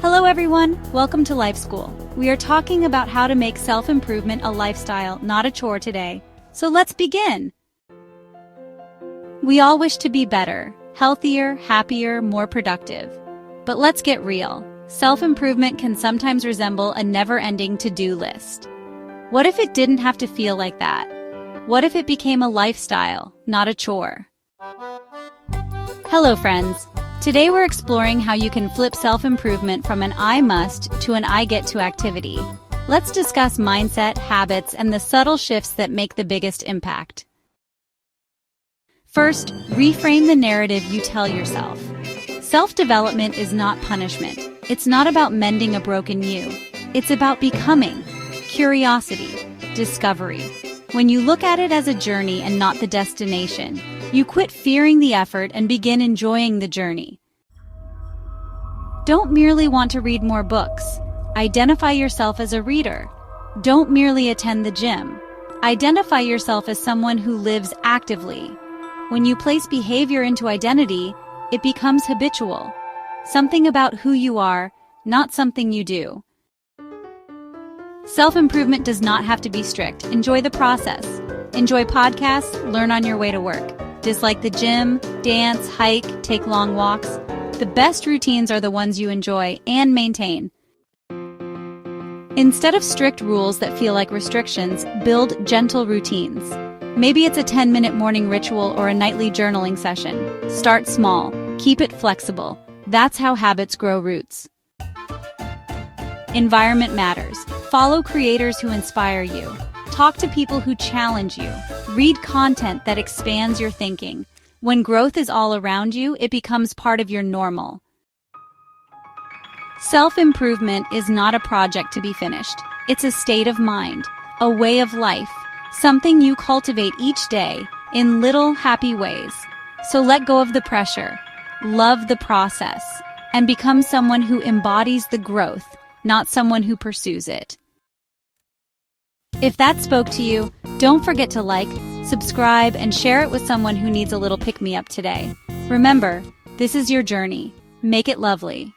Hello everyone, welcome to Life School. We are talking about how to make self-improvement a lifestyle, not a chore today. So let's begin. We all wish to be better, healthier, happier, more productive. But let's get real. Self-improvement can sometimes resemble a never-ending to-do list. What if it didn't have to feel like that? What if it became a lifestyle, not a chore? Hello friends. Today we're exploring how you can flip self-improvement from an I must to an I get to activity. Let's discuss mindset, habits, and the subtle shifts that make the biggest impact. First, reframe the narrative you tell yourself. Self-development is not punishment. It's not about mending a broken you. It's about becoming, curiosity, discovery. When you look at it as a journey and not the destination, you quit fearing the effort and begin enjoying the journey. Don't merely want to read more books. Identify yourself as a reader. Don't merely attend the gym. Identify yourself as someone who lives actively. When you place behavior into identity, it becomes habitual. Something about who you are, not something you do. Self-improvement does not have to be strict. Enjoy the process. Enjoy podcasts, learn on your way to work. Dislike the gym, dance, hike, take long walks. The best routines are the ones you enjoy and maintain. Instead of strict rules that feel like restrictions, build gentle routines. Maybe it's a 10-minute morning ritual or a nightly journaling session. Start small. Keep it flexible. That's how habits grow roots. Environment matters. Follow creators who inspire you. Talk to people who challenge you. Read content that expands your thinking. When growth is all around you, it becomes part of your normal. Self-improvement is not a project to be finished. It's a state of mind, a way of life, something you cultivate each day in little happy ways. So let go of the pressure, love the process, and become someone who embodies the growth, not someone who pursues it. If that spoke to you, don't forget to like, subscribe, and share it with someone who needs a little pick-me-up today. Remember, this is your journey. Make it lovely.